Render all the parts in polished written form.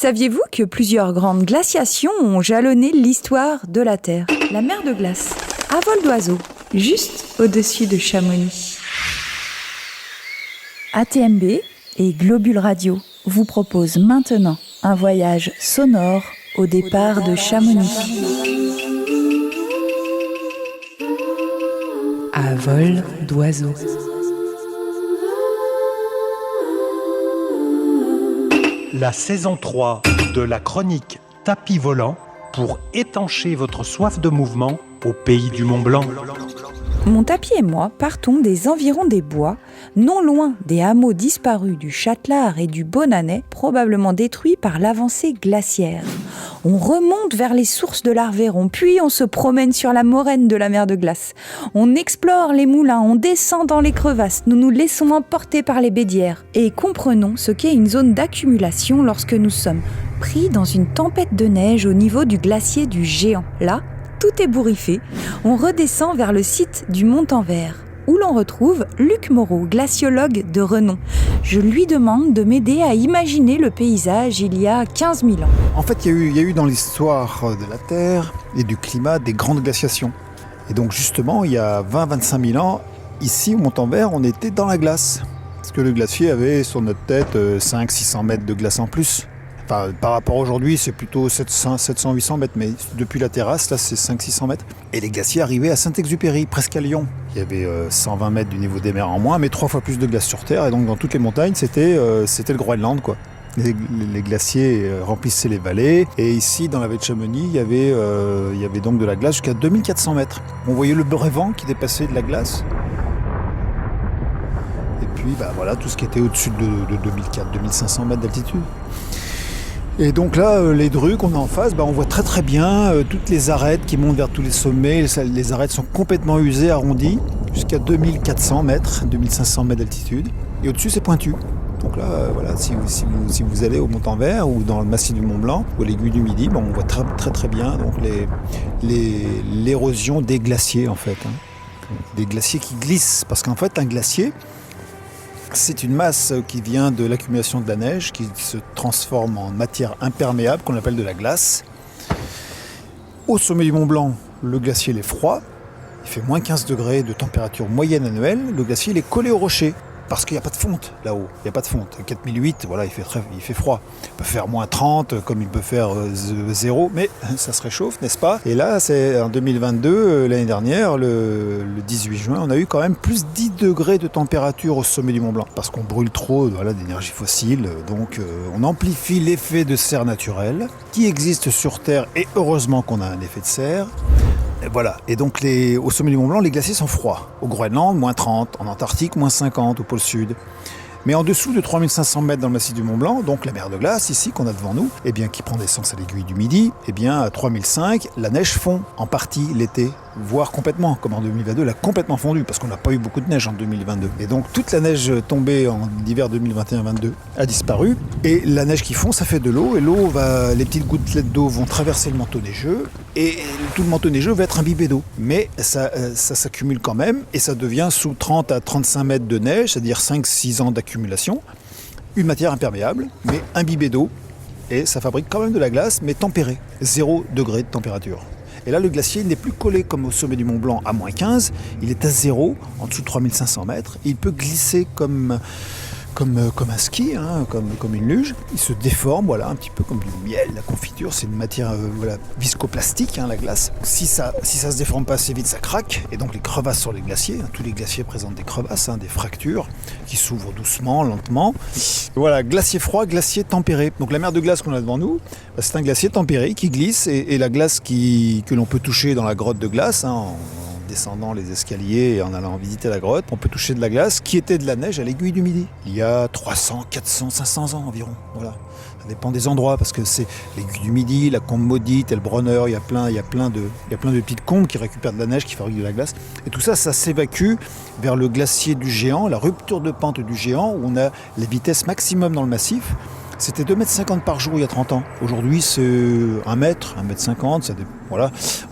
Saviez-vous que plusieurs grandes glaciations ont jalonné l'histoire de la Terre ? La mer de glace, à vol d'oiseau, juste au-dessus de Chamonix. ATMB et Globule Radio vous proposent maintenant un voyage sonore au départ de Chamonix. À vol d'oiseau. La saison 3 de la chronique Tapis volant pour étancher votre soif de mouvement au pays du Mont Blanc. Mon tapis et moi partons des environs des bois, non loin des hameaux disparus du Châtelard et du Bonanais, probablement détruits par l'avancée glaciaire. On remonte vers les sources de l'Arveyron, puis on se promène sur la moraine de la mer de glace. On explore les moulins, on descend dans les crevasses, nous nous laissons emporter par les bédières et comprenons ce qu'est une zone d'accumulation lorsque nous sommes pris dans une tempête de neige au niveau du glacier du Géant. Là, tout est bourriffé. On redescend vers le site du Montanvert, où l'on retrouve Luc Moreau, glaciologue de renom. Je lui demande de m'aider à imaginer le paysage il y a 15 000 ans. En fait, il y a eu dans l'histoire de la Terre et du climat des grandes glaciations. Et donc justement, il y a 20-25 000 ans, ici au Montanvert, on était dans la glace. Parce que le glacier avait sur notre tête 500-600 mètres de glace en plus. Enfin, par rapport à aujourd'hui, c'est plutôt 700-800 mètres, mais depuis la terrasse, là, c'est 500-600 mètres. Et les glaciers arrivaient à Saint-Exupéry, presque à Lyon. Il y avait 120 mètres du niveau des mers en moins, mais 3 fois plus de glace sur Terre. Et donc, dans toutes les montagnes, c'était le Groenland, quoi. Les glaciers remplissaient les vallées. Et ici, dans la vallée de Chamonix, il y avait donc de la glace jusqu'à 2400 mètres. On voyait le Brévent qui dépassait de la glace. Et puis, voilà, tout ce qui était au-dessus de 2400-2500 mètres d'altitude. Et donc là, les drues qu'on a en face, on voit très très bien toutes les arêtes qui montent vers tous les sommets. Les arêtes sont complètement usées, arrondies, jusqu'à 2400 mètres, 2500 mètres d'altitude. Et au-dessus, c'est pointu. Donc là, voilà, si vous allez au Montanvert ou dans le massif du Mont Blanc ou à l'aiguille du Midi, on voit très très très bien donc l'érosion des glaciers en fait. Des glaciers qui glissent. Parce qu'en fait, un glacier, c'est une masse qui vient de l'accumulation de la neige, qui se transforme en matière imperméable, qu'on appelle de la glace. Au sommet du Mont Blanc, le glacier il est froid, il fait moins 15 degrés de température moyenne annuelle, le glacier il est collé au rocher. Parce qu'il n'y a pas de fonte là-haut, il n'y a pas de fonte. 4008, voilà, il fait froid. Il peut faire moins 30, comme il peut faire 0, mais ça se réchauffe, n'est-ce pas ? Et là, c'est en 2022, l'année dernière, le 18 juin, on a eu quand même plus 10 degrés de température au sommet du Mont Blanc. Parce qu'on brûle trop d'énergie fossile, donc on amplifie l'effet de serre naturelle qui existe sur Terre, et heureusement qu'on a un effet de serre. Et voilà, et donc au sommet du Mont Blanc, les glaciers sont froids. Au Groenland, moins 30, en Antarctique, moins 50, au pôle sud. Mais en dessous de 3500 mètres dans le massif du Mont Blanc, donc la mer de glace ici qu'on a devant nous, qui prend naissance à l'aiguille du Midi, à 3005, la neige fond en partie l'été, voire complètement, comme en 2022, elle a complètement fondu parce qu'on n'a pas eu beaucoup de neige en 2022. Et donc toute la neige tombée en hiver 2021-22 a disparu, et la neige qui fond, ça fait de l'eau, et les petites gouttelettes d'eau vont traverser le manteau neigeux, et tout le manteau neigeux va être imbibé d'eau. Mais ça s'accumule quand même, et ça devient sous 30 à 35 mètres de neige, c'est-à-dire 5-6 ans d'accumulation, une matière imperméable, mais imbibée d'eau, et ça fabrique quand même de la glace, mais tempérée, 0 degré de température. Et là, le glacier n'est plus collé comme au sommet du Mont Blanc à moins 15, il est à 0, en dessous de 3500 mètres, il peut glisser comme un ski, comme une luge. Il se déforme, un petit peu comme du miel. La confiture, c'est une matière viscoplastique, la glace. Si ça se déforme pas assez vite, ça craque. Et donc les crevasses sur les glaciers, tous les glaciers présentent des crevasses, des fractures qui s'ouvrent doucement, lentement. Voilà, glacier froid, glacier tempéré. Donc la mer de glace qu'on a devant nous, c'est un glacier tempéré qui glisse, et la glace que l'on peut toucher dans la grotte de glace, en descendant les escaliers et en allant visiter la grotte, on peut toucher de la glace qui était de la neige à l'aiguille du Midi. Il y a 300, 400, 500 ans environ. Voilà. Ça dépend des endroits, parce que c'est l'aiguille du Midi, la combe maudite, le Bronner, il y a plein de petites combes qui récupèrent de la neige, qui fabriquent de la glace. Et tout ça, ça s'évacue vers le glacier du Géant, la rupture de pente du Géant, où on a les vitesses maximum dans le massif. C'était 2,50 m par jour il y a 30 ans. Aujourd'hui, c'est 1 mètre, 1,50 m. Voilà.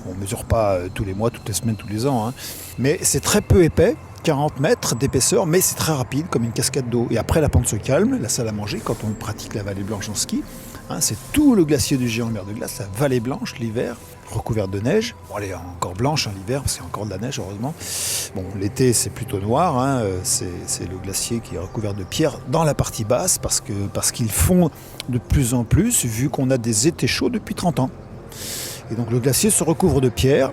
On ne mesure pas tous les mois, toutes les semaines, tous les ans. Mais c'est très peu épais, 40 mètres d'épaisseur, mais c'est très rapide, comme une cascade d'eau. Et après, la pente se calme, la salle à manger, quand on pratique la vallée blanche en ski. C'est tout le glacier du Géant, mer de glace, la vallée blanche l'hiver, recouverte de neige. Bon, elle est encore blanche l'hiver parce qu'il y a encore de la neige heureusement. Bon, l'été c'est plutôt noir, c'est le glacier qui est recouvert de pierres dans la partie basse parce qu'ils fond de plus en plus vu qu'on a des étés chauds depuis 30 ans. Et donc le glacier se recouvre de pierres.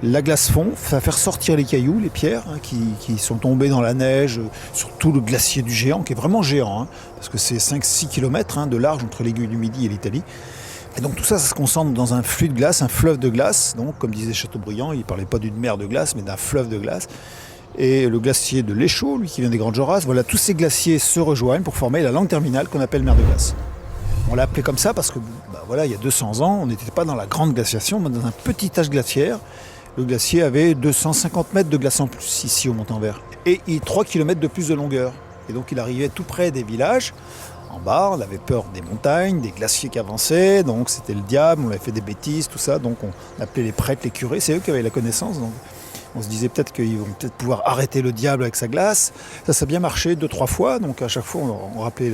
La glace fond, va faire sortir les cailloux, les pierres qui sont tombées dans la neige sur tout le glacier du Géant, qui est vraiment géant, parce que c'est 5-6 km de large entre l'aiguille du Midi et l'Italie. Et donc tout ça, ça se concentre dans un flux de glace, un fleuve de glace. Donc comme disait Chateaubriand, il ne parlait pas d'une mer de glace, mais d'un fleuve de glace. Et le glacier de l'Échaud, lui qui vient des Grandes Jorasses, voilà, tous ces glaciers se rejoignent pour former la langue terminale qu'on appelle mer de glace. On l'a appelé comme ça parce que il y a 200 ans, on n'était pas dans la grande glaciation, mais dans un petit âge glaciaire. Le glacier avait 250 mètres de glace en plus ici au Montanvert. Et 3 km de plus de longueur. Et donc il arrivait tout près des villages. En bas, on avait peur des montagnes, des glaciers qui avançaient. Donc c'était le diable, on avait fait des bêtises, tout ça. Donc on appelait les prêtres, les curés. C'est eux qui avaient la connaissance. Donc on se disait peut-être qu'ils vont peut-être pouvoir arrêter le diable avec sa glace. Ça a bien marché 2-3 fois. Donc à chaque fois, on rappelait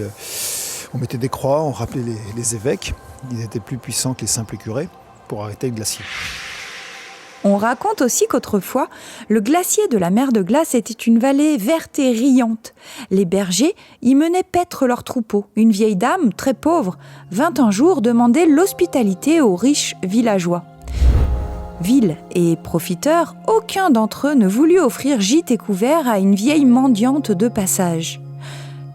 on mettait des croix, on rappelait les évêques. Ils étaient plus puissants que les simples curés pour arrêter le glacier. On raconte aussi qu'autrefois, le glacier de la mer de glace était une vallée verte et riante. Les bergers y menaient paître leurs troupeaux. Une vieille dame, très pauvre, vint un jour demander l'hospitalité aux riches villageois. Vils et profiteurs, aucun d'entre eux ne voulut offrir gîte et couvert à une vieille mendiante de passage.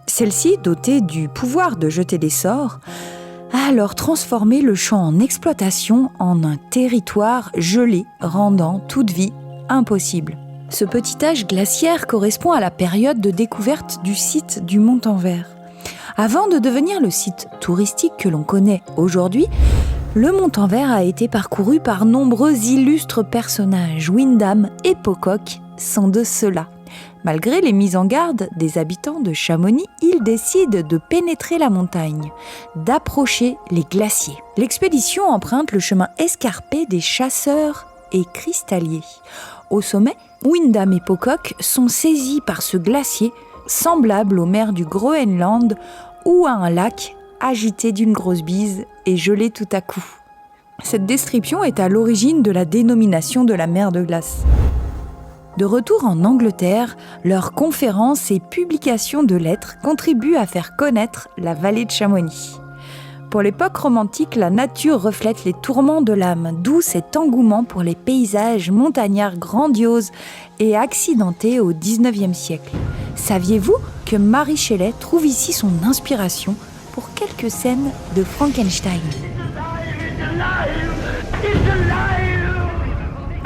Celle-ci, dotée du pouvoir de jeter des sorts, a alors transformé le champ en exploitation en un territoire gelé, rendant toute vie impossible. Ce petit âge glaciaire correspond à la période de découverte du site du Montanvert. Avant de devenir le site touristique que l'on connaît aujourd'hui, le Montanvert a été parcouru par nombreux illustres personnages. Windham et Pocock sont de ceux-là. Malgré les mises en garde des habitants de Chamonix, ils décident de pénétrer la montagne, d'approcher les glaciers. L'expédition emprunte le chemin escarpé des chasseurs et cristalliers. Au sommet, Windham et Pocock sont saisis par ce glacier, semblable aux mers du Groenland ou à un lac agité d'une grosse bise et gelé tout à coup. Cette description est à l'origine de la dénomination de la mer de glace. De retour en Angleterre, leurs conférences et publications de lettres contribuent à faire connaître la vallée de Chamonix. Pour l'époque romantique, la nature reflète les tourments de l'âme, d'où cet engouement pour les paysages montagnards grandioses et accidentés au XIXe siècle. Saviez-vous que Mary Shelley trouve ici son inspiration pour quelques scènes de Frankenstein ?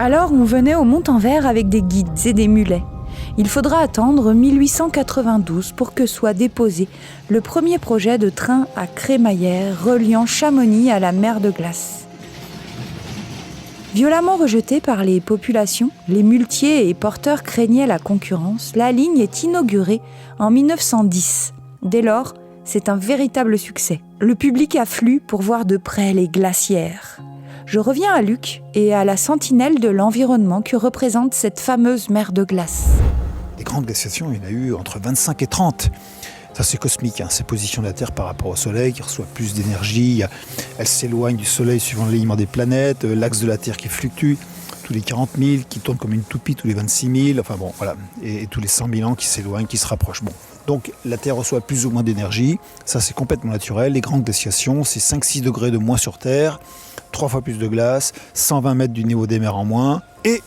Alors on venait au Montanvert avec des guides et des mulets. Il faudra attendre 1892 pour que soit déposé le premier projet de train à crémaillère reliant Chamonix à la mer de glace. Violemment rejetée par les populations, les muletiers et porteurs craignaient la concurrence, la ligne est inaugurée en 1910. Dès lors, c'est un véritable succès. Le public afflue pour voir de près les glacières. Je reviens à Luc et à la sentinelle de l'environnement que représente cette fameuse mer de glace. Les grandes glaciations, il y en a eu entre 25 et 30. Ça, c'est cosmique, c'est position de la Terre par rapport au Soleil qui reçoit plus d'énergie. Elle s'éloigne du Soleil suivant l'alignement des planètes, l'axe de la Terre qui fluctue tous les 40 000, qui tourne comme une toupie tous les 26 000, enfin bon, voilà, et tous les 100 000 ans qui s'éloignent, qui se rapprochent. Bon. Donc la Terre reçoit plus ou moins d'énergie, ça c'est complètement naturel. Les grandes glaciations, c'est 5-6 degrés de moins sur Terre, 3 fois plus de glace, 120 mètres du niveau des mers en moins, et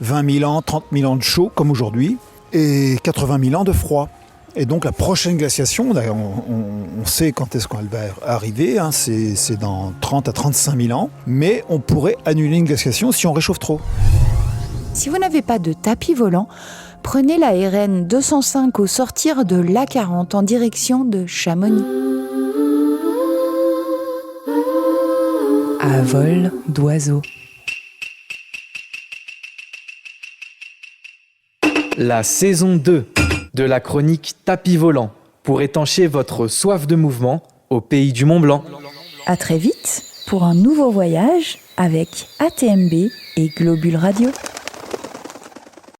20 000 ans, 30 000 ans de chaud, comme aujourd'hui, et 80 000 ans de froid. Et donc la prochaine glaciation, on sait quand est-ce qu'elle va arriver, c'est dans 30 à 35 000 ans, mais on pourrait annuler une glaciation si on réchauffe trop. Si vous n'avez pas de tapis volant, prenez la RN 205 au sortir de l'A40 en direction de Chamonix. À vol d'oiseau. La saison 2 de la chronique Tapis volant pour étancher votre soif de mouvement au pays du Mont Blanc. À très vite pour un nouveau voyage avec ATMB et Globule Radio.